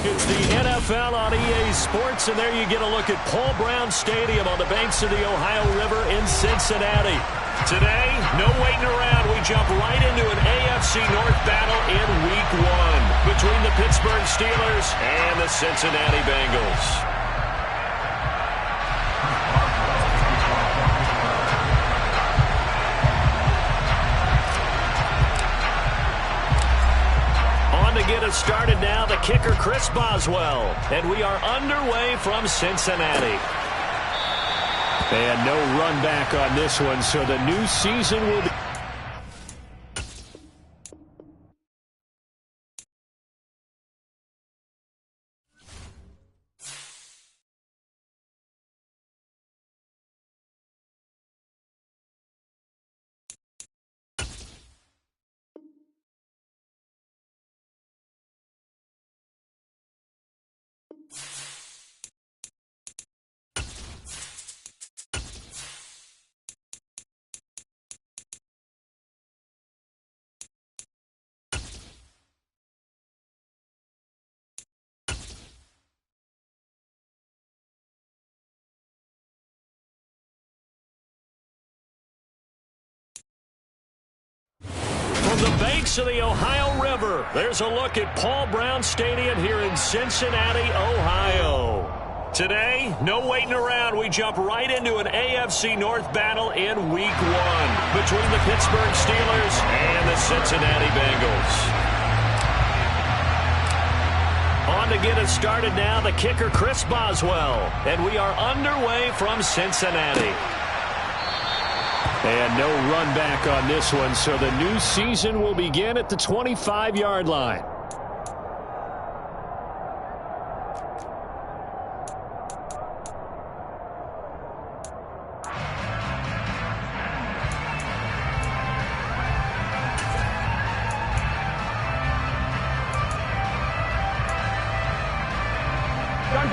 It's the NFL on EA Sports, and there you get a look at Paul Brown Stadium on the banks of the Ohio River in Cincinnati. Today, no waiting around. We jump right into an AFC North battle in Week 1 between the Pittsburgh Steelers and the Cincinnati Bengals. To get us started now, the kicker, Chris Boswell. And we are underway from Cincinnati. And no run back on this one, so the new season will be... From the banks of the Ohio River, there's a look at Paul Brown Stadium here in Cincinnati, Ohio. Today, no waiting around. We jump right into an AFC North battle in Week 1 between the Pittsburgh Steelers and the Cincinnati Bengals. On to get us started now, the kicker, Chris Boswell. And we are underway from Cincinnati. And no run back on this one, so the new season will begin at the 25-yard line.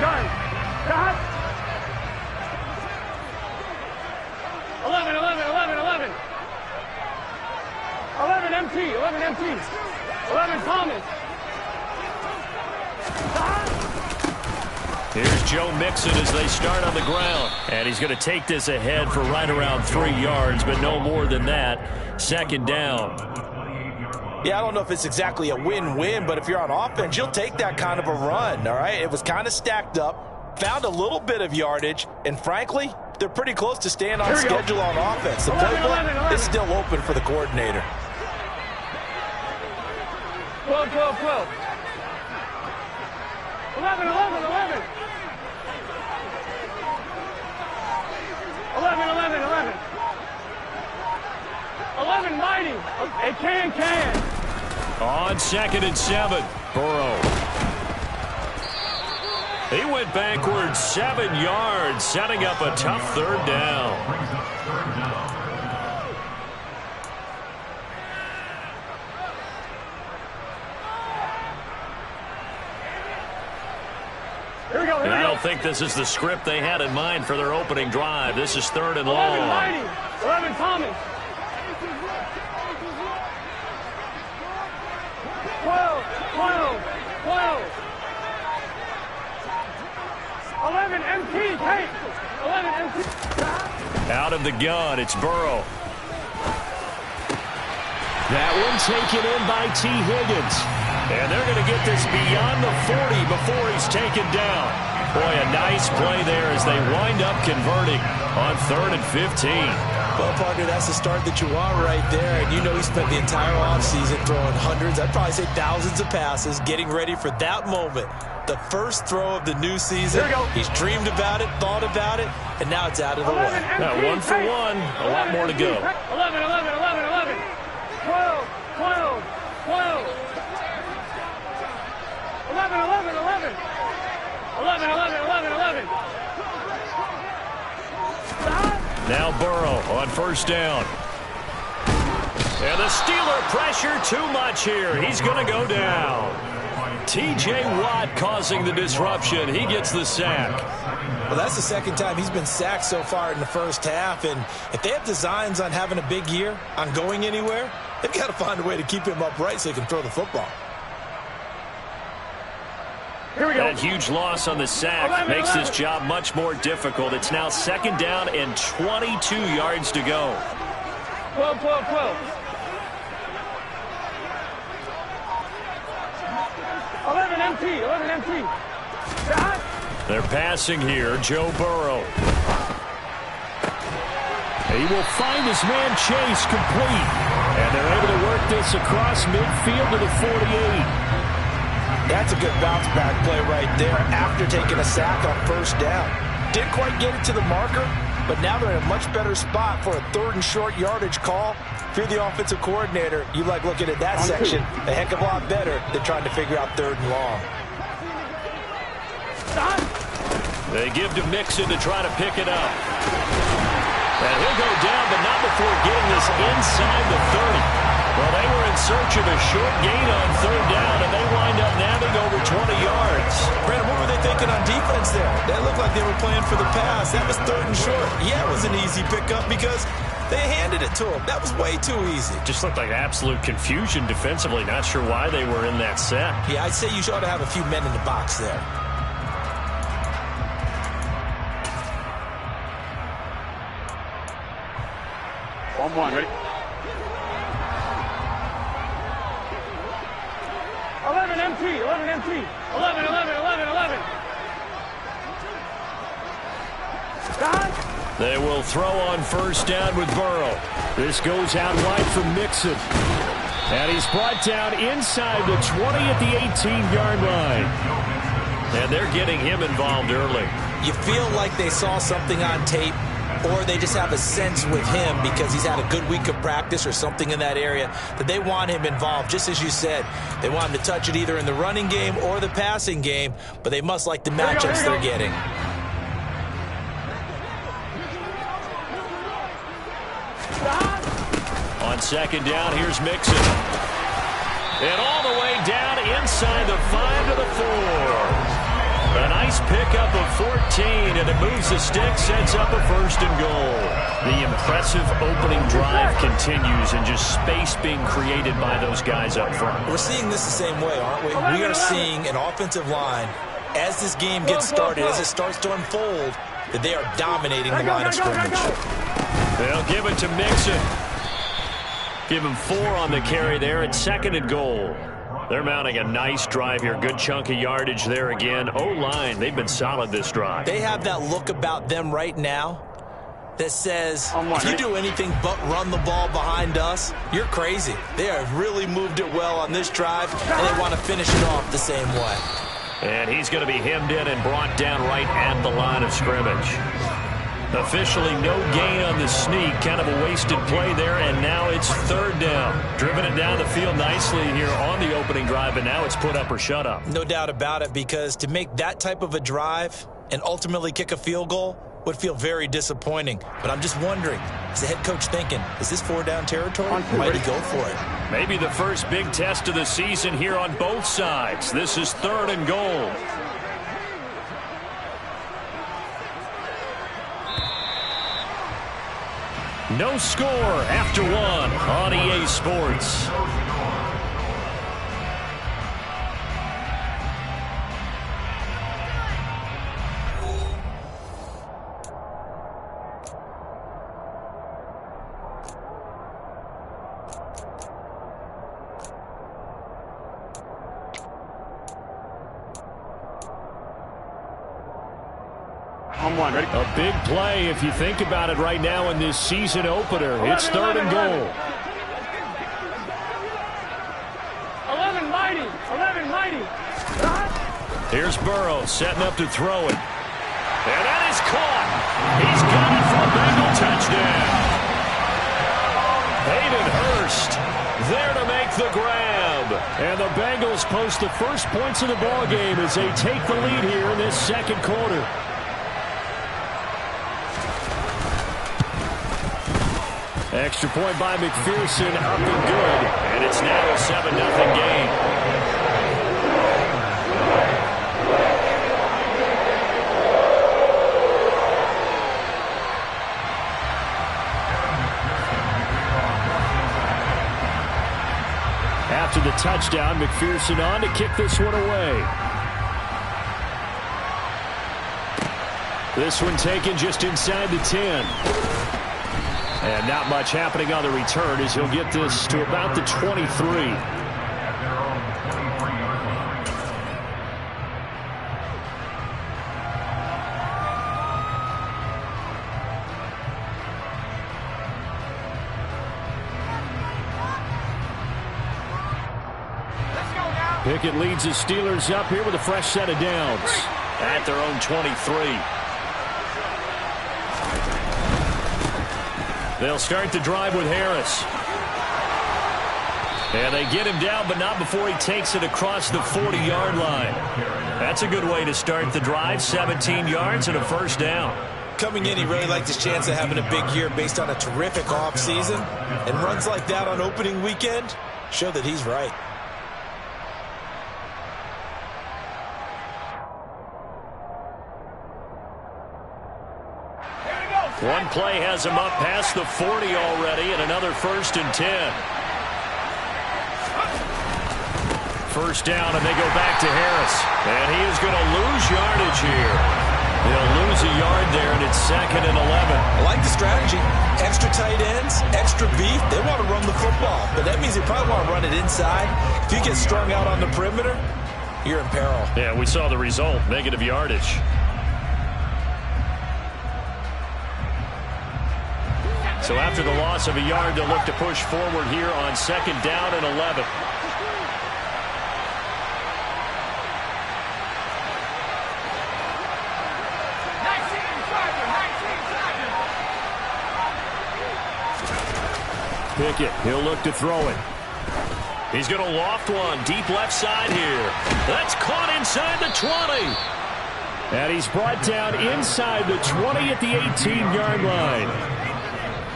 Done. Cut. 11 empty. 11 Thomas. Here's Joe Mixon as they start on the ground. And he's going to take this ahead for right around 3 yards, but no more than that. Second down. Yeah, I don't know if it's exactly a win-win, but if you're on offense, you'll take that kind of a run, all right? It was kind of stacked up, found a little bit of yardage, and frankly, they're pretty close to staying on schedule on offense. The playbook is still open for the coordinator. 12. 11. 11 mighty. It can. On 2nd and 7, Burrow. He went backwards 7 yards, setting up a tough third down. And I don't think this is the script they had in mind for their opening drive. This is 3rd and long. 11 Thomas. 12. 11 MT. Hey, 11 MT. Out of the gun, it's Burrow. That one taken in by T. Higgins. And they're going to get this beyond the 40 before he's taken down. Boy, a nice play there as they wind up converting on 3rd and 15. Well, partner, that's the start that you want right there. And you know he spent the entire offseason throwing hundreds, I'd probably say thousands of passes, getting ready for that moment. The first throw of the new season. He's dreamed about it, thought about it, and now it's out of the way. Now, 1 for 1, a lot more to go. 11. 12. 11. Now Burrow on 1st down. And the Steeler pressure too much here. He's going to go down. T.J. Watt causing the disruption. He gets the sack. Well, that's the second time he's been sacked so far in the first half. And if they have designs on having a big year, on going anywhere, they've got to find a way to keep him upright so he can throw the football. Here we go. That huge loss on the sack makes this job much more difficult. It's now 2nd down and 22 yards to go. 12, 12, 12. 11 MT, 11 MT. They're passing here. Joe Burrow. He will find his man Chase complete. And they're able to work this across midfield to the 48. That's a good bounce back play right there after taking a sack on 1st down. Didn't quite get it to the marker, but now they're in a much better spot for a 3rd and short yardage call. If you're the offensive coordinator, you like looking at that section a heck of a lot better than trying to figure out 3rd and long. They give to Mixon to try to pick it up. And he'll go down, but not before getting this inside the 30. Well, they were in search of a short gain on 3rd down, and they wind up nabbing over 20 yards. Brandon, what were they thinking on defense there? That looked like they were playing for the pass. That was 3rd and short. Yeah, it was an easy pickup because they handed it to him. That was way too easy. Just looked like absolute confusion defensively. Not sure why they were in that set. Yeah, I'd say you ought to have a few men in the box there. One, ready? 11 MT, 11 MT. 11, 11, 11, 11. They will throw on 1st down with Burrow. This goes out wide for Mixon. And he's brought down inside the 20 at the 18-yard line. And they're getting him involved early. You feel like they saw something on tape, or they just have a sense with him because he's had a good week of practice or something in that area that they want him involved. Just as you said, they want him to touch it either in the running game or the passing game, but they must like the matchups they're getting. On 2nd down, here's Mixon. And all the way down inside the 5 to the 4. A nice pickup of 14, and it moves the stick, sets up a 1st and goal. The impressive opening drive continues, and just space being created by those guys up front. We're seeing this the same way, aren't we? We are seeing an offensive line, as this game gets started, as it starts to unfold, that they are dominating the line of scrimmage. They'll give it to Mixon. Give him 4 on the carry there, and 2nd and goal. They're mounting a nice drive here. Good chunk of yardage there again. O-line, they've been solid this drive. They have that look about them right now that says, if you do anything but run the ball behind us, you're crazy. They have really moved it well on this drive, and they want to finish it off the same way. And he's going to be hemmed in and brought down right at the line of scrimmage. Officially no gain on the sneak. Kind of a wasted play there, and now it's 3rd down. Driven it down the field nicely here on the opening drive, and now it's put up or shut up. No doubt about it, because to make that type of a drive and ultimately kick a field goal would feel very disappointing. But I'm just wondering, is the head coach thinking, is this 4-down territory? Might he go for it? Maybe the first big test of the season here on both sides. This is 3rd and goal. No score after 1 on EA Sports. Ready? A big play if you think about it right now in this season opener. It's 3rd and goal. 11 mighty. 11 mighty. Here's Burrow setting up to throw it. And that is caught. He's got it for a Bengal touchdown. Hayden Hurst there to make the grab. And the Bengals post the first points of the ballgame as they take the lead here in this 2nd quarter. Extra point by McPherson, up and good. And it's now a 7-0 game. After the touchdown, McPherson on to kick this one away. This one taken just inside the 10. And not much happening on the return as he'll get this to about the 23. Pickett leads the Steelers up here with a fresh set of downs at their own 23. They'll start the drive with Harris. And they get him down, but not before he takes it across the 40-yard line. That's a good way to start the drive. 17 yards and a first down. Coming in, he really liked his chance of having a big year based on a terrific offseason. And runs like that on opening weekend show that he's right. One play has him up past the 40 already, and another 1st and 10. First down, and they go back to Harris. And he is going to lose yardage here. They'll lose a yard there, and it's 2nd and 11. I like the strategy. Extra tight ends, extra beef. They want to run the football, but that means they probably want to run it inside. If you get strung out on the perimeter, you're in peril. Yeah, we saw the result, negative yardage. So after the loss of a yard, they'll look to push forward here on 2nd down and 11. Pickett, he'll look to throw it. He's going to loft one deep left side here. That's caught inside the 20. And he's brought down inside the 20 at the 18-yard line.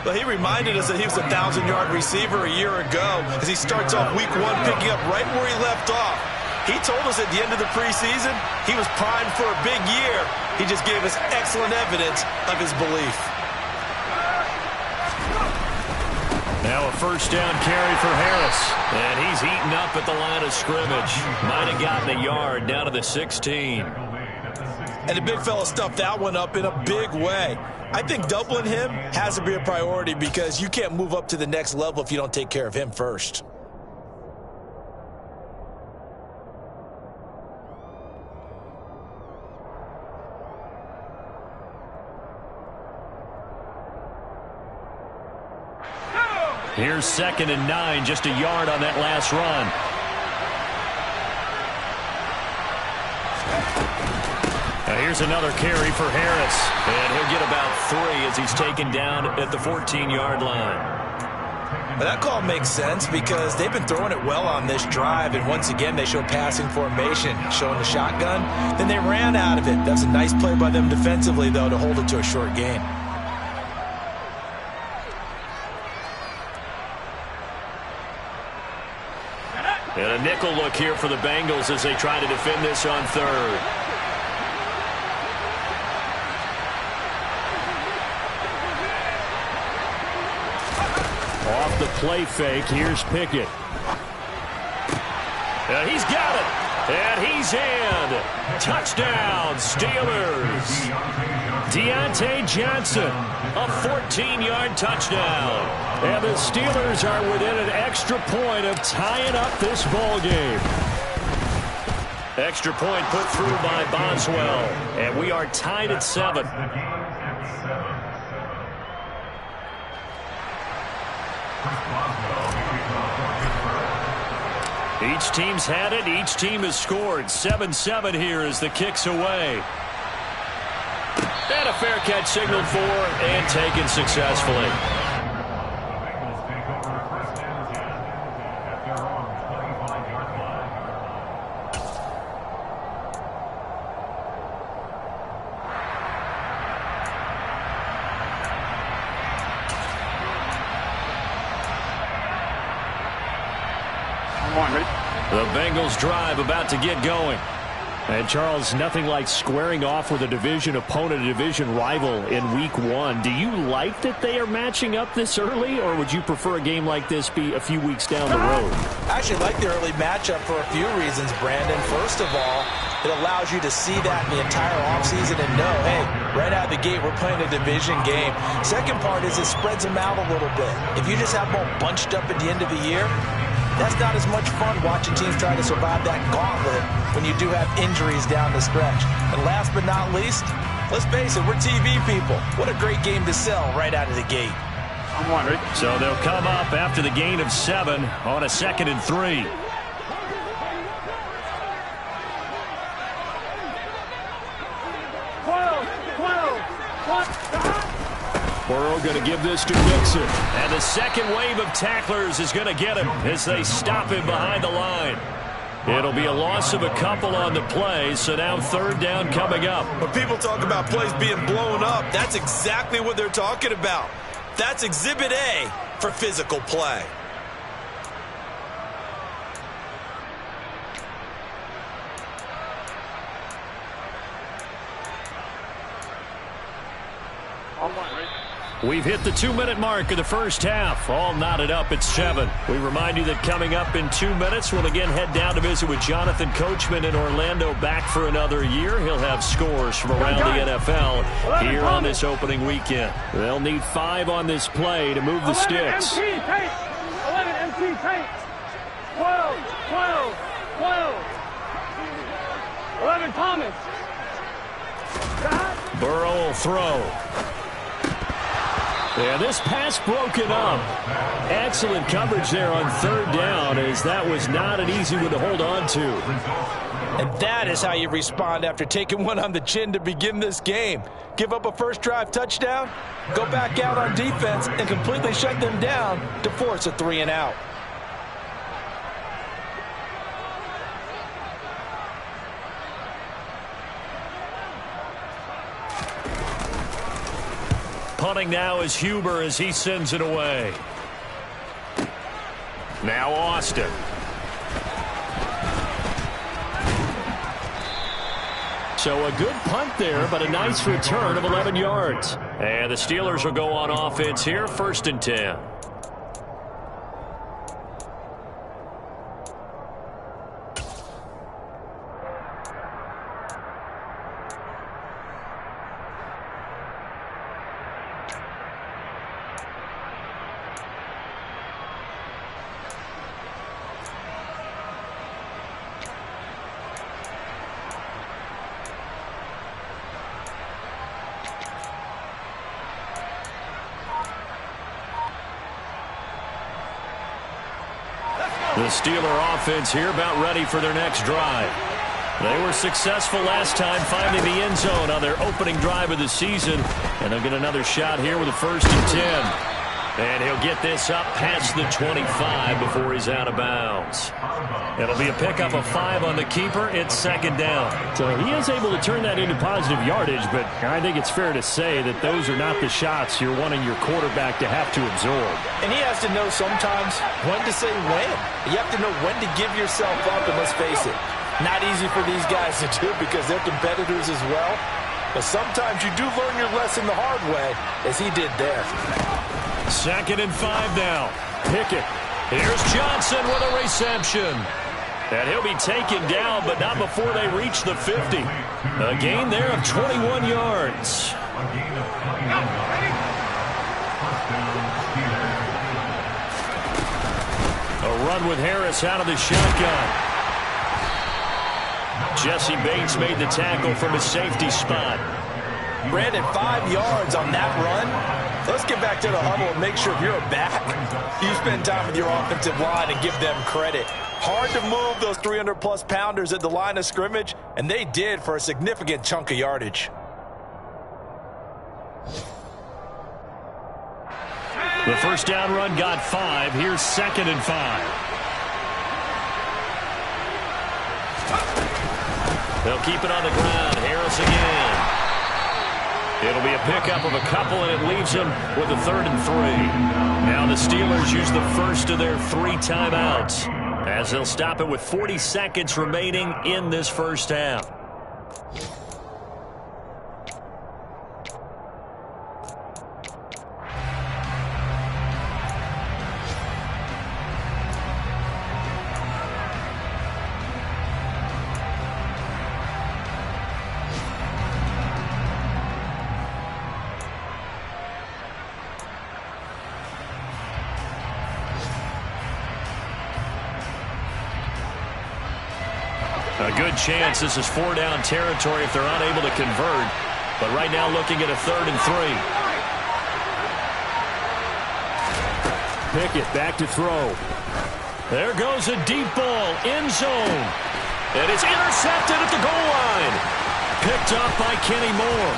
Well, he reminded us that he was a 1,000-yard receiver a year ago as he starts off week 1 picking up right where he left off. He told us at the end of the preseason he was primed for a big year. He just gave us excellent evidence of his belief. Now a first down carry for Harris. And he's eaten up at the line of scrimmage. Might have gotten a yard down to the 16. And the big fella stuffed that one up in a big way. I think doubling him has to be a priority because you can't move up to the next level if you don't take care of him first. Here's 2nd and 9, just a yard on that last run. Now here's another carry for Harris, and he'll get about 3 as he's taken down at the 14-yard line. But that call makes sense because they've been throwing it well on this drive, and once again they show passing formation, showing the shotgun. Then they ran out of it. That's a nice play by them defensively, though, to hold it to a short gain. And a nickel look here for the Bengals as they try to defend this on 3rd. Off the play fake, here's Pickett. And he's got it. And he's in. Touchdown, Steelers. Deontay Johnson, a 14-yard touchdown. And the Steelers are within an extra point of tying up this ball game. Extra point put through by Boswell. And we are tied at 7. Each team's had it. Each team has scored. 7-7 here as the kick's away. And a fair catch signaled for and taken successfully. The Bengals drive about to get going. And Charles, nothing like squaring off with a division opponent, a division rival in week 1. Do you like that they are matching up this early, or would you prefer a game like this be a few weeks down the road? I actually like the early matchup for a few reasons, Brandon. First of all, it allows you to see that in the entire offseason and know, hey, right out of the gate, we're playing a division game. Second part is it spreads them out a little bit. If you just have them all bunched up at the end of the year, that's not as much fun watching teams try to survive that gauntlet when you do have injuries down the stretch. And last but not least, let's face it, we're TV people. What a great game to sell right out of the gate. I'm one, right? So they'll come up after the gain of 7 on a 2nd and 3. Burrow going to give this to Mixon. And the second wave of tacklers is going to get him as they stop him behind the line. It'll be a loss of a couple on the play, so now 3rd down coming up. When people talk about plays being blown up, that's exactly what they're talking about. That's Exhibit A for physical play. We've hit the 2-minute mark of the first half. All knotted up at 7. We remind you that coming up in 2 minutes, we'll again head down to visit with Jonathan Coachman in Orlando, back for another year. He'll have scores from around the NFL here on this opening weekend. They'll need 5 on this play to move the sticks. 11 MT tight. 12, 12, 12. 11 Thomas. Burrow will throw. Yeah, this pass broken up. Excellent coverage there on 3rd down, as that was not an easy one to hold on to. And that is how you respond after taking one on the chin to begin this game. Give up a first drive touchdown, go back out on defense, and completely shut them down to force a 3 and out. Punting now is Huber as he sends it away. Now Austin. So a good punt there, but a nice return of 11 yards. And the Steelers will go on offense here, 1st and 10. The Steeler offense here about ready for their next drive. They were successful last time finding the end zone on their opening drive of the season. And they'll get another shot here with a 1st and 10. And he'll get this up past the 25 before he's out of bounds. It'll be a pickup of 5 on the keeper. It's 2nd down. So he is able to turn that into positive yardage, but I think it's fair to say that those are not the shots you're wanting your quarterback to have to absorb. And he has to know sometimes when to say when. You have to know when to give yourself up, and let's face it, not easy for these guys to do because they're competitors as well. But sometimes you do learn your lesson the hard way, as he did there. 2nd and 5 now. Pickett. Here's Johnson with a reception. And he'll be taken down, but not before they reach the 50. A gain there of 21 yards. A run with Harris out of the shotgun. Jesse Bates made the tackle from his safety spot. Brandon, 5 yards on that run. Let's get back to the huddle and make sure if you're a back, you spend time with your offensive line and give them credit. Hard to move those 300-plus pounders at the line of scrimmage, and they did for a significant chunk of yardage. The 1st down run got 5. Here's 2nd and 5. They'll keep it on the ground. Harris again. It'll be a pickup of a couple, and it leaves them with a 3rd and 3. Now the Steelers use the first of their 3 timeouts, as they'll stop it with 40 seconds remaining in this first half. good chance this is 4-down territory if they're unable to convert. But right now looking at a 3rd and 3. Pickett back to throw. There goes a deep ball, end zone. And it's intercepted at the goal line. Picked up by Kenny Moore.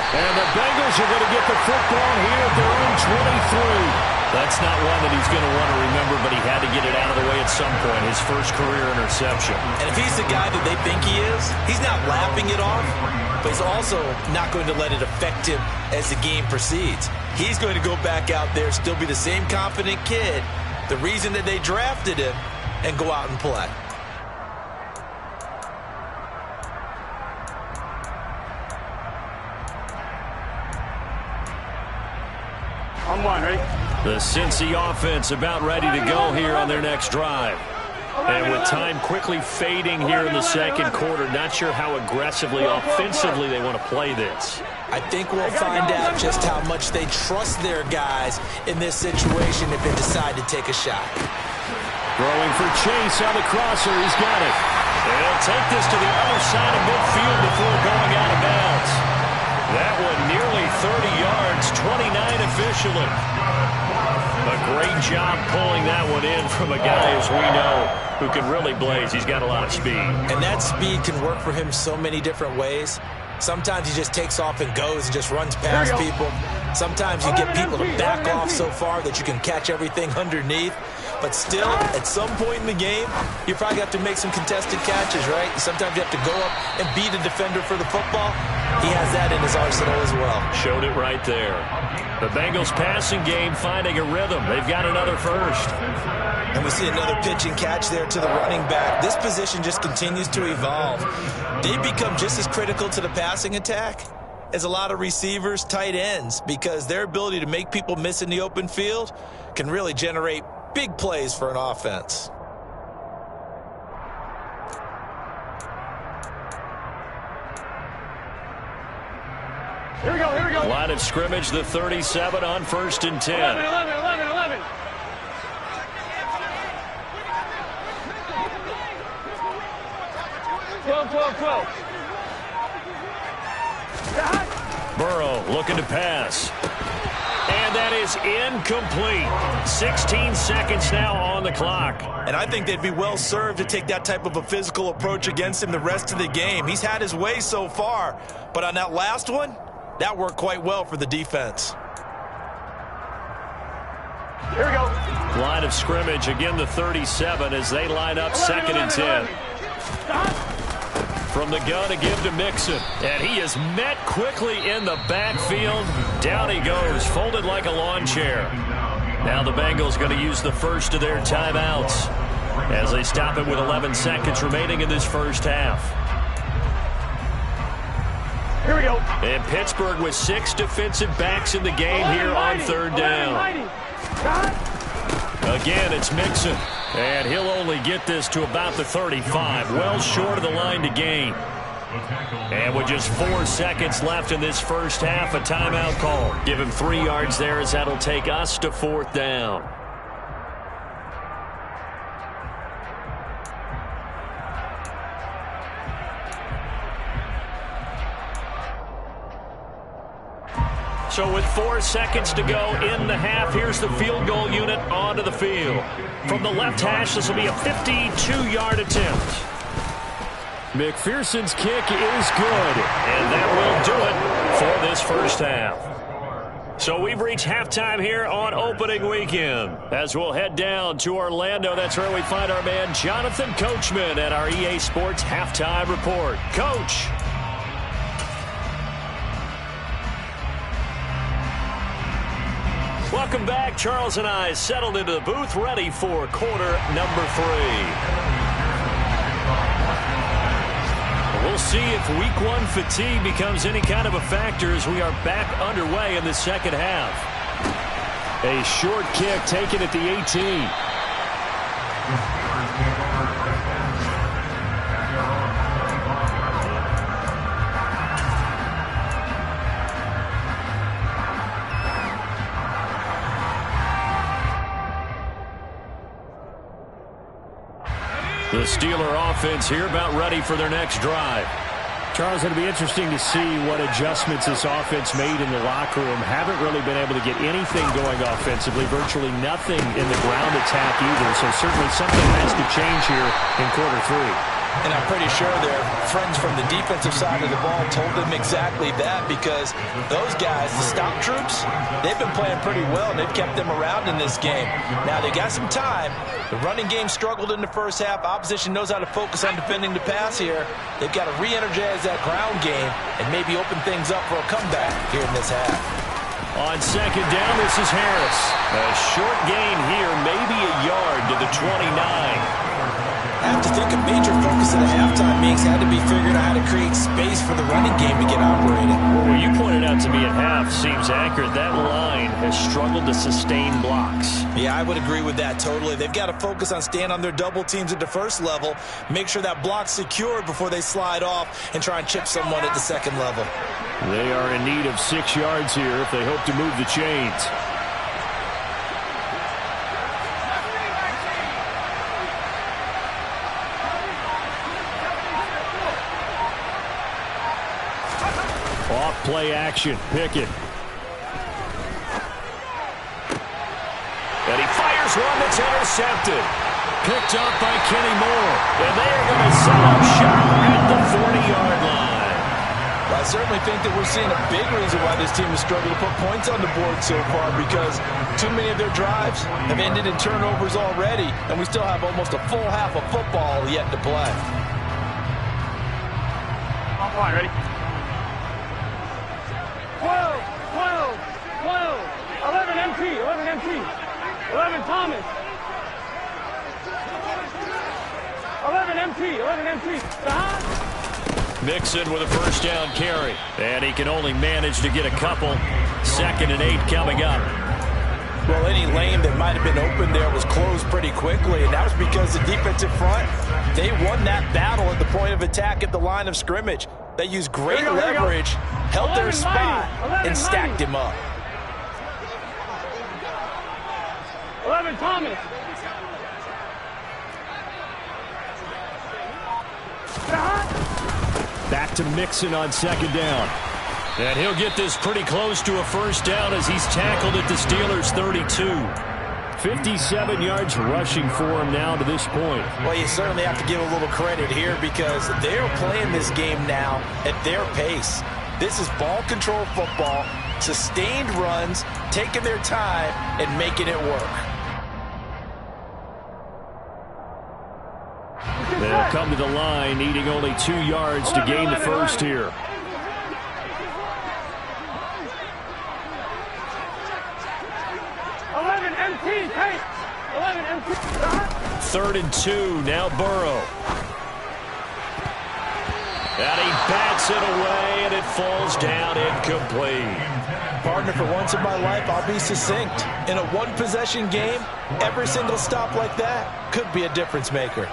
And the Bengals are going to get the football here at their own 23. That's not one that he's going to want to remember, but he had to get it out of the way at some point, his first career interception. And if he's the guy that they think he is, he's not laughing it off, but he's also not going to let it affect him as the game proceeds. He's going to go back out there, still be the same confident kid, the reason that they drafted him, and go out and play. On one, ready? The Cincy offense about ready to go here on their next drive. And with time quickly fading here in the second quarter, not sure how aggressively, offensively they want to play this. I think we'll find out just how much they trust their guys in this situation if they decide to take a shot. Throwing for Chase on the crosser. He's got it. And he'll take this to the other side of midfield before going out of bounds. That one nearly 30 yards, 29 officially. A great job pulling that one in from a guy, as we know, who can really blaze. He's got a lot of speed. And that speed can work for him so many different ways. Sometimes he just takes off and goes and just runs past people. Sometimes you get people to back off so far that you can catch everything underneath. But still, at some point in the game, you probably have to make some contested catches, right? Sometimes you have to go up and beat a defender for the football. He has that in his arsenal as well. Showed it right there. The Bengals passing game finding a rhythm. They've got another first. And we see another pitch and catch there to the running back. This position just continues to evolve. They become just as critical to the passing attack as a lot of receivers, tight ends, because their ability to make people miss in the open field can really generate big plays for an offense. Here we go, here we go. Line of scrimmage, the 37 on 1st and 10. 11, 11, 11, 11. Twelve. Burrow looking to pass. And that is incomplete. 16 seconds now on the clock. And I think they'd be well served to take that type of a physical approach against him the rest of the game. He's had his way so far, but on that last one, that worked quite well for the defense. Here we go. Line of scrimmage, again the 37 as they line up 2nd and 10. From the gun to give to Mixon. And he is met quickly in the backfield. Down he goes, folded like a lawn chair. Now the Bengals going to use the first of their timeouts as they stop it with 11 seconds remaining in this first half. Here we go. And Pittsburgh with 6 defensive backs in the game here on 3rd down. Again, it's Mixon. And he'll only get this to about the 35. Well short of the line to gain. And with just 4 seconds left in this first half, a timeout call. Give him 3 yards there as that'll take us to 4th down. So with 4 seconds to go in the half, here's the field goal unit onto the field. From the left hash, this will be a 52-yard attempt. McPherson's kick is good, and that will do it for this first half. So we've reached halftime here on opening weekend. As we'll head down to Orlando, that's where we find our man Jonathan Coachman at our EA Sports Halftime Report. Coach. Welcome back. Charles and I settled into the booth, ready for quarter number 3. We'll see if week 1 fatigue becomes any kind of a factor as we are back underway in the second half. A short kick taken at the 18. The Steeler offense here about ready for their next drive. Charles, it'll be interesting to see what adjustments this offense made in the locker room. Haven't really been able to get anything going offensively, virtually nothing in the ground attack either. So certainly something has to change here in quarter 3. And I'm pretty sure their friends from the defensive side of the ball told them exactly that, because those guys, the stop troops, they've been playing pretty well, and they've kept them around in this game. Now, they got some time. The running game struggled in the first half. Opposition knows how to focus on defending the pass here. They've got to re-energize that ground game and maybe open things up for a comeback here in this half. On second down, this is Harris. A short gain here, maybe a yard to the 29. I have to think a major focus of the halftime meetings had to be figuring out how to create space for the running game to get operated. Well, what you pointed out to me at half seems accurate. That line has struggled to sustain blocks. Yeah, I would agree with that totally. They've got to focus on staying on their double teams at the first level, make sure that block's secured before they slide off and try and chip someone at the second level. They are in need of 6 yards here if they hope to move the chains. Off play action, Pickett. And he fires one that's intercepted. Picked up by Kenny Moore. And they are going to set up shop at the 40-yard line. Well, I certainly think that we're seeing a big reason why this team has struggled to put points on the board so far, because too many of their drives have ended in turnovers already, and we still have almost a full half of football yet to play. On line, ready? 12, 11 MT, 11 Thomas. 11 MT. Mixon with a first down carry. And he can only manage to get a couple. 2nd and 8 coming up. Well, any lane that might have been open there was closed pretty quickly, and that was because the defensive front, they won that battle at the point of attack at the line of scrimmage. They used great leverage, held their spot, and stacked him up. 11 Thomas. Back to Mixon on 2nd down. And he'll get this pretty close to a first down as he's tackled at the Steelers' 32. 57 yards rushing for him now to this point. Well, you certainly have to give a little credit here, because they're playing this game now at their pace. This is ball control football, sustained runs, taking their time, and making it work. They'll come to the line, needing only 2 yards to gain the first here. 11 MT, hey! 11 MT. 3rd and 2, now Burrow. And he bats it away, and it falls down incomplete. Partner, for once in my life, I'll be succinct. In a one-possession game, every single stop like that could be a difference maker.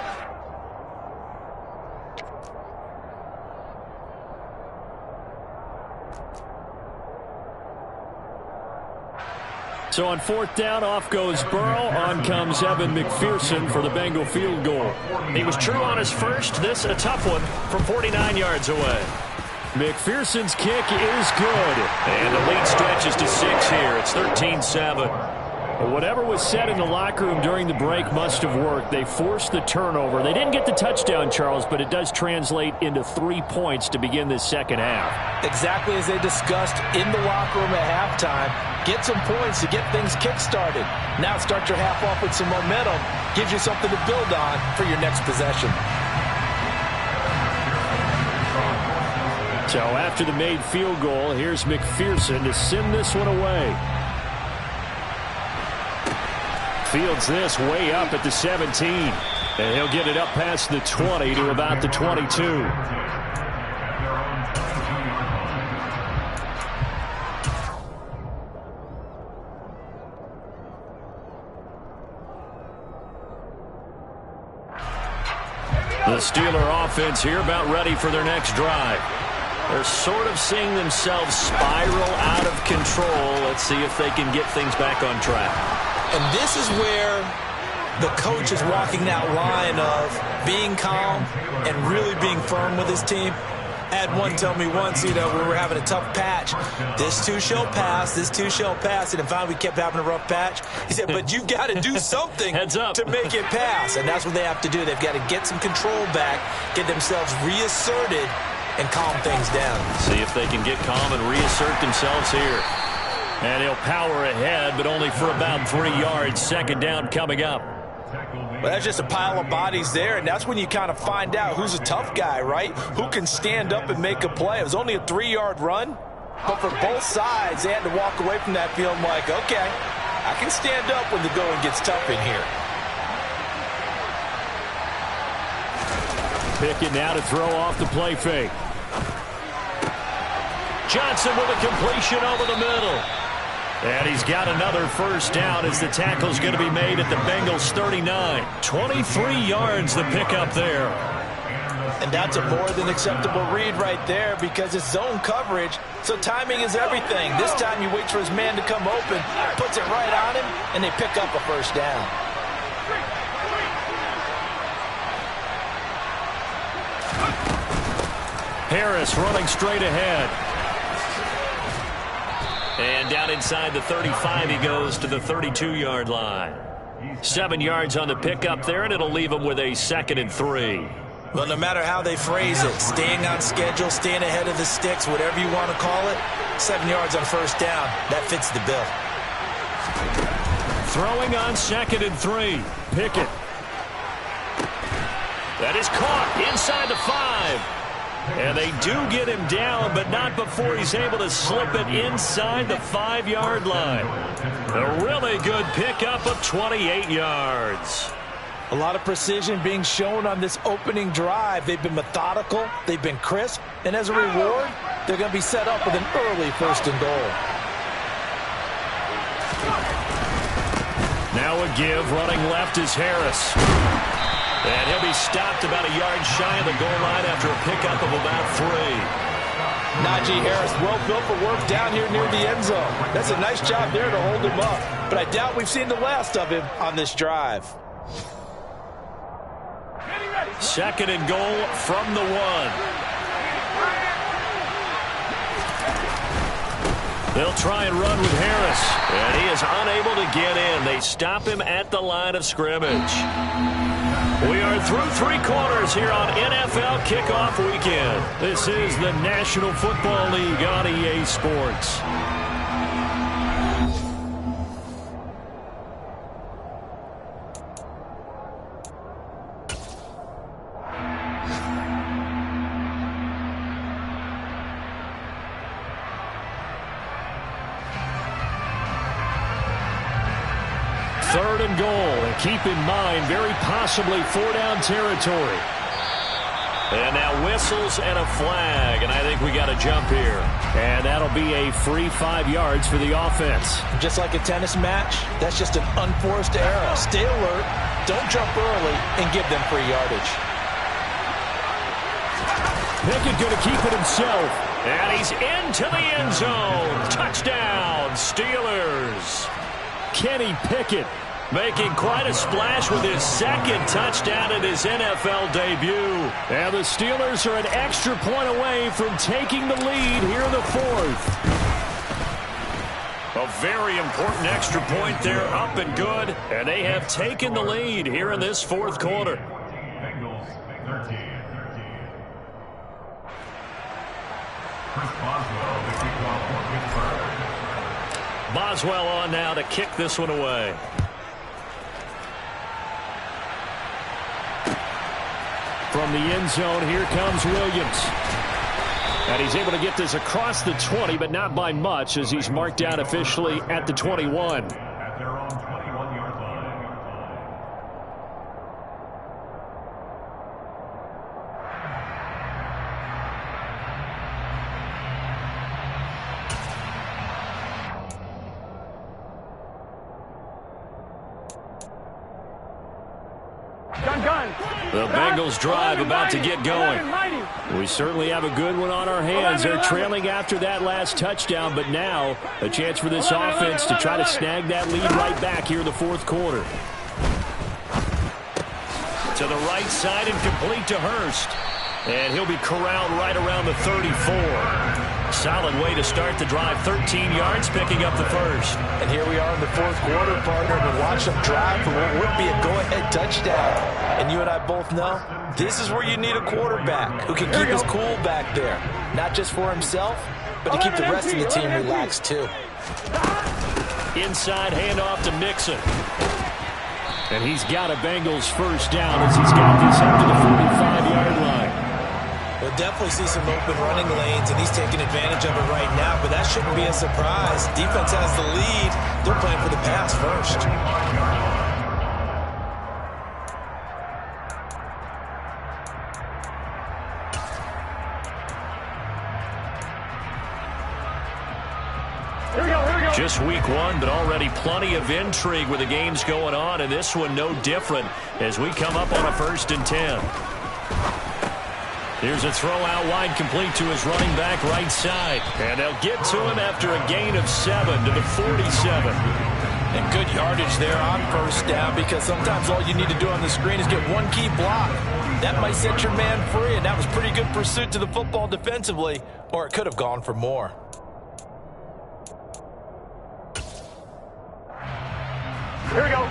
So on 4th down, off goes Burrow. On comes Evan McPherson for the Bengal field goal. He was true on his first. This a tough one from 49 yards away. McPherson's kick is good. And the lead stretches to 6 here. It's 13-7. Whatever was said in the locker room during the break must have worked. They forced the turnover. They didn't get the touchdown, Charles, but it does translate into 3 points to begin this second half. Exactly as they discussed in the locker room at halftime. Get some points to get things kick-started. Now start your half off with some momentum. Gives you something to build on for your next possession. So after the made field goal, here's McPherson to send this one away. Fields this way up at the 17. And he'll get it up past the 20 to about the 22. The Steeler offense here about ready for their next drive. They're sort of seeing themselves spiral out of control. Let's see if they can get things back on track. And this is where the coach is walking that line of being calm and really being firm with his team. I had one tell me once, we were having a tough patch. This too shall pass, this too shall pass. And finally we kept having a rough patch. He said, but you've got to do something to make it pass. And that's what they have to do. They've got to get some control back, get themselves reasserted, and calm things down. See if they can get calm and reassert themselves here. And he'll power ahead, but only for about 3 yards. Second down coming up. Well, that's just a pile of bodies there, and that's when you kind of find out who's a tough guy, right? Who can stand up and make a play. It was only a 3-yard run, but for both sides, they had to walk away from that feeling like, okay, I can stand up when the going gets tough in here. Pickett now to throw off the play fake. Johnson with a completion over the middle. And he's got another first down as the tackle's going to be made at the Bengals 39. 23 yards the pickup there. And that's a more than acceptable read right there because it's zone coverage, so timing is everything. This time he waits for his man to come open, puts it right on him, and they pick up a first down. Harris running straight ahead. And down inside the 35 he goes to the 32-yard line. 7 yards on the pickup there, and it'll leave him with a 2nd and 3. Well, no matter how they phrase it, staying on schedule, staying ahead of the sticks, whatever you want to call it, 7 yards on first down, that fits the bill. Throwing on 2nd and 3. Pickett. That is caught inside the 5. And they do get him down, but not before he's able to slip it inside the 5-yard line. A really good pickup of 28 yards. A lot of precision being shown on this opening drive. They've been methodical, they've been crisp, and as a reward, they're going to be set up with an early 1st and goal. Now a give, running left is Harris. And he'll be stopped about a yard shy of the goal line after a pickup of about 3. Najee Harris, well built for work down here near the end zone. That's a nice job there to hold him up. But I doubt we've seen the last of him on this drive. 2nd and goal from the 1. They'll try and run with Harris. And he is unable to get in. They stop him at the line of scrimmage. We are through 3 quarters here on NFL Kickoff Weekend. This is the National Football League on EA Sports. Third and goal, and keep in mind, very possibly 4-down territory. And now whistles and a flag, and I think we got a jump here. And that'll be a free 5 yards for the offense. Just like a tennis match, that's just an unforced error. Stay alert, don't jump early, and give them free yardage. Pickett going to keep it himself, and he's into the end zone. Touchdown, Steelers. Kenny Pickett making quite a splash with his 2nd touchdown in his NFL debut. And the Steelers are an extra point away from taking the lead here in the 4th. A very important extra point there, up and good. And they have taken the lead here in this 4th quarter. Boswell on now to kick this one away. From the end zone, here comes Williams. And he's able to get this across the 20, but not by much, as he's marked down officially at the 21. The Bengals drive about to get going. We certainly have a good one on our hands. They're trailing after that last touchdown, but now a chance for this offense to try to snag that lead right back here in the 4th quarter. To the right side and complete to Hurst. And he'll be corralled right around the 34. Solid way to start the drive. 13 yards, picking up the first. And here we are in the fourth quarter, partner, to watch them drive for what would be a go-ahead touchdown. And you and I both know this is where you need a quarterback who can keep his cool back there. Not just for himself, but to keep the rest of the team relaxed, too. Inside handoff to Mixon. And he's got a Bengals first down as he's got this up to the 45-yard line. We'll definitely see some open running lanes, and he's taking advantage of it right now, but that shouldn't be a surprise. Defense has the lead. They're playing for the pass first. Just week one, but already plenty of intrigue with the games going on, and this one no different as we come up on a 1st and 10. Here's a throw out wide, complete to his running back right side. And they'll get to him after a gain of 7 to the 47. And good yardage there on first down, because sometimes all you need to do on the screen is get one key block. That might set your man free, and that was pretty good pursuit to the football defensively, or it could have gone for more. Here we go.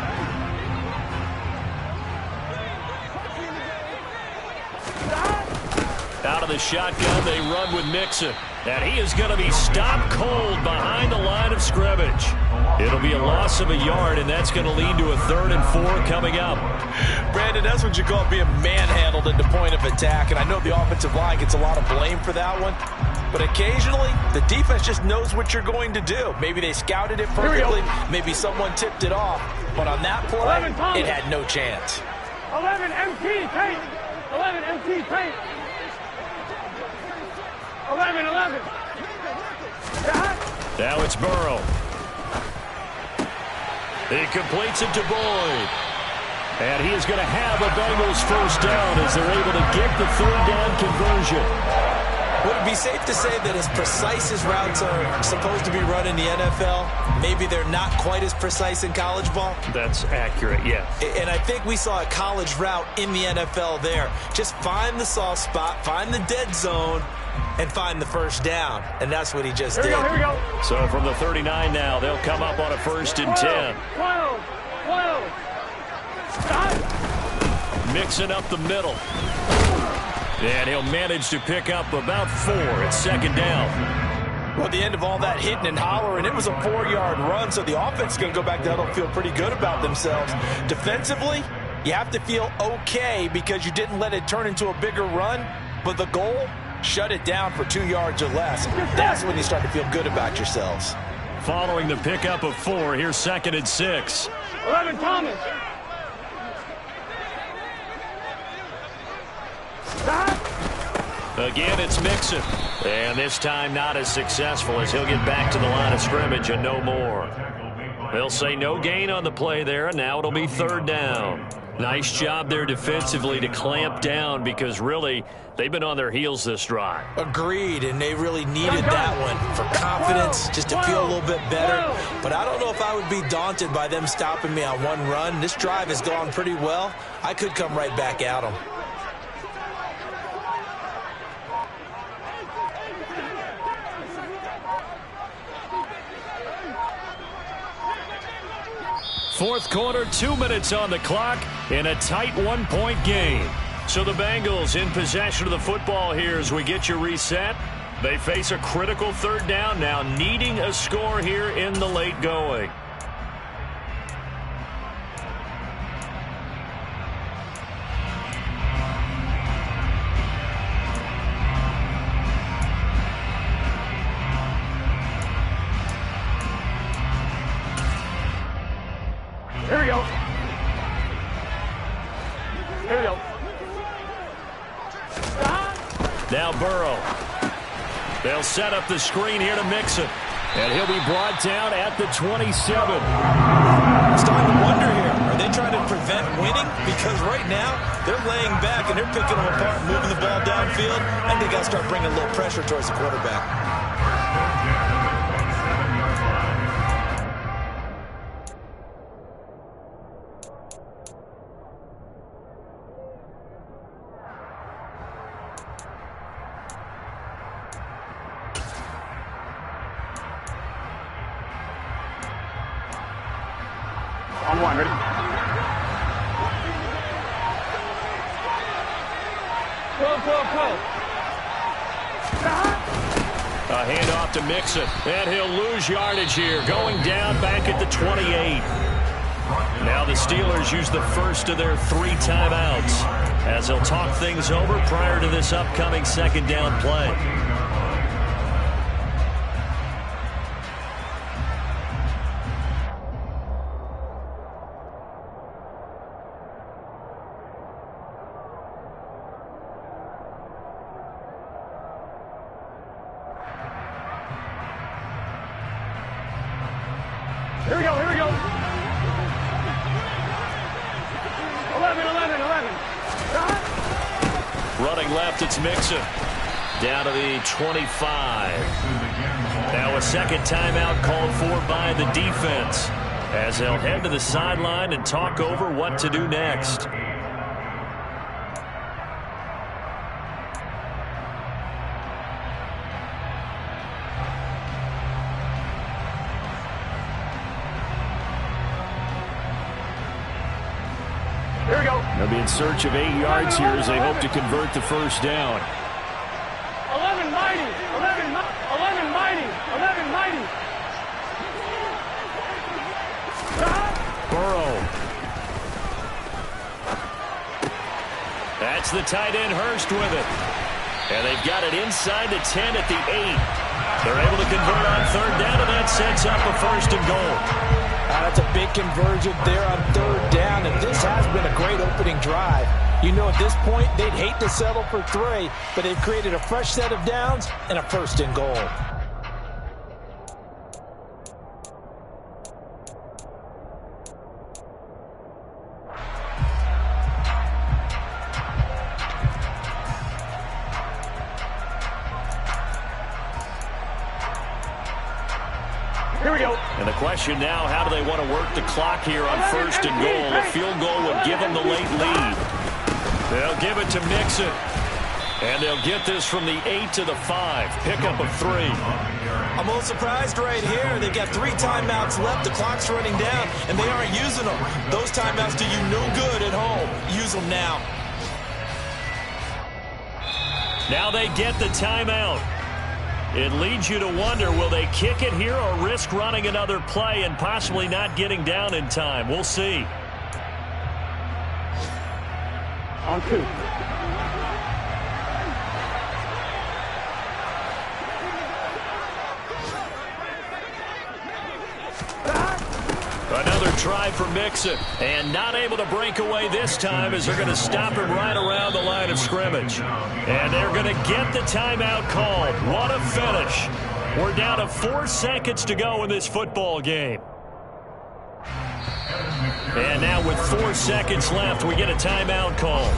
Out of the shotgun, they run with Mixon. And he is going to be stopped cold behind the line of scrimmage. It'll be a loss of a yard, and that's going to lead to a 3rd and 4 coming up. Brandon, that's what you call being manhandled at the point of attack, and I know the offensive line gets a lot of blame for that one. But occasionally, the defense just knows what you're going to do. Maybe they scouted it perfectly. Maybe someone tipped it off. But on that play, it had no chance. 11 MT paint. 11 MT paint. 11. Now it's Burrow. He completes it to Boyd. And he is going to have a Bengals first down as they're able to get the 3rd down conversion. Would it be safe to say that as precise as routes are supposed to be run in the NFL, maybe they're not quite as precise in college ball? That's accurate, yeah. And I think we saw a college route in the NFL there. Just find the soft spot, find the dead zone, and find the first down. And that's what he just did. Here we go. So from the 39 now, they'll come up on a 1st and 10. 12. Stop. Mixing up the middle. And he'll manage to pick up about 4 at 2nd down. Well, at the end of all that hitting and hollering, it was a 4-yard run, so the offense is going to go back there. They'll feel pretty good about themselves. Defensively, you have to feel okay because you didn't let it turn into a bigger run, but the goal, shut it down for 2 yards or less. That's when you start to feel good about yourselves. Following the pickup of 4, here's 2nd and 6. 11 Thomas. Stop. Again, it's Mixon. And this time not as successful as he'll get back to the line of scrimmage and no more. They'll say no gain on the play there, and now it'll be 3rd down. Nice job there defensively to clamp down because really they've been on their heels this drive. Agreed, and they really needed that one for confidence, just to feel a little bit better. But I don't know if I would be daunted by them stopping me on one run. This drive has gone pretty well. I could come right back at them. Fourth quarter, 2 minutes on the clock in a tight 1-point game. So the Bengals in possession of the football here as we get you reset. They face a critical 3rd down now, needing a score here in the late going. Here we go. Now Burrow. They'll set up the screen here to Mixon. And he'll be brought down at the 27. I'm starting to wonder here, are they trying to prevent winning? Because right now, they're laying back and they're picking them apart, moving the ball downfield. I think they got to start bringing a little pressure towards the quarterback. On one, ready? Pull. A handoff to Mixon, and he'll lose yardage here, going down back at the 28. Now the Steelers use the first of their 3 timeouts as they'll talk things over prior to this upcoming second down play. Here we go. 11. Running left, it's Mixon. Down to the 25. Now a second timeout called for by the defense as they'll head to the sideline and talk over what to do next. Here we go. They'll be in search of 8 yards here as they hope to convert the first down. 11 mighty. Burrow. That's the tight end Hurst with it. And they've got it inside the 10 at the 8. They're able to convert on third down, and that sets up a first and goal. That's a big conversion there on third down, and this has been a great opening drive. You know, at this point, they'd hate to settle for 3, but they've created a fresh set of downs and a first and goal. Here we go. And the question now, how do they want to work the clock here on first and goal? A field goal would give them the late lead. They'll give it to Mixon. And they'll get this from the 8 to the 5. Pickup of 3. I'm a little surprised right here. They've got 3 timeouts left. The clock's running down, and they aren't using them. Those timeouts do you no good at home. Use them now. Now they get the timeout. It leads you to wonder, will they kick it here or risk running another play and possibly not getting down in time? We'll see. On 2. Another try for Mixon, and not able to break away this time as they're going to stop him right around the line of scrimmage. And they're going to get the timeout called. What a finish. We're down to 4 seconds to go in this football game. And now with 4 seconds left, we get a timeout call.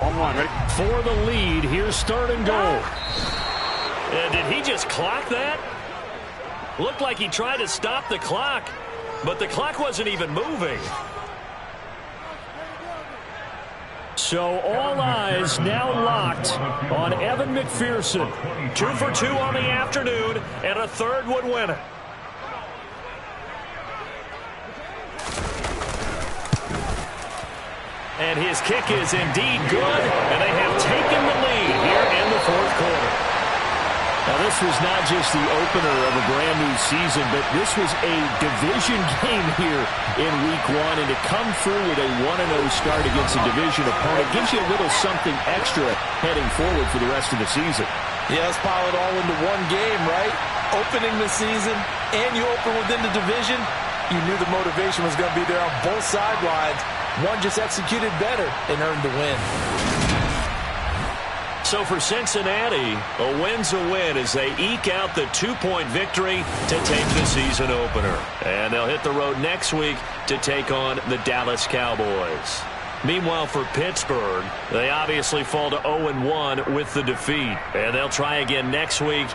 On 1, ready? For the lead, here's third and goal. And did he just clock that? Looked like he tried to stop the clock, but the clock wasn't even moving. So all eyes now locked on Evan McPherson. 2 for 2 on the afternoon, and a third would win it. And his kick is indeed good, and they have taken the lead here in the fourth quarter. Now, this was not just the opener of a brand-new season, but this was a division game here in Week 1, and to come through with a 1-0 start against a division opponent gives you a little something extra heading forward for the rest of the season. Yeah, let's pile it all into one game, right? Opening the season, and you open within the division. You knew the motivation was going to be there on both sidelines. One just executed better and earned the win. So for Cincinnati, a win's a win as they eke out the 2-point victory to take the season opener. And they'll hit the road next week to take on the Dallas Cowboys. Meanwhile, for Pittsburgh, they obviously fall to 0-1 with the defeat. And they'll try again next week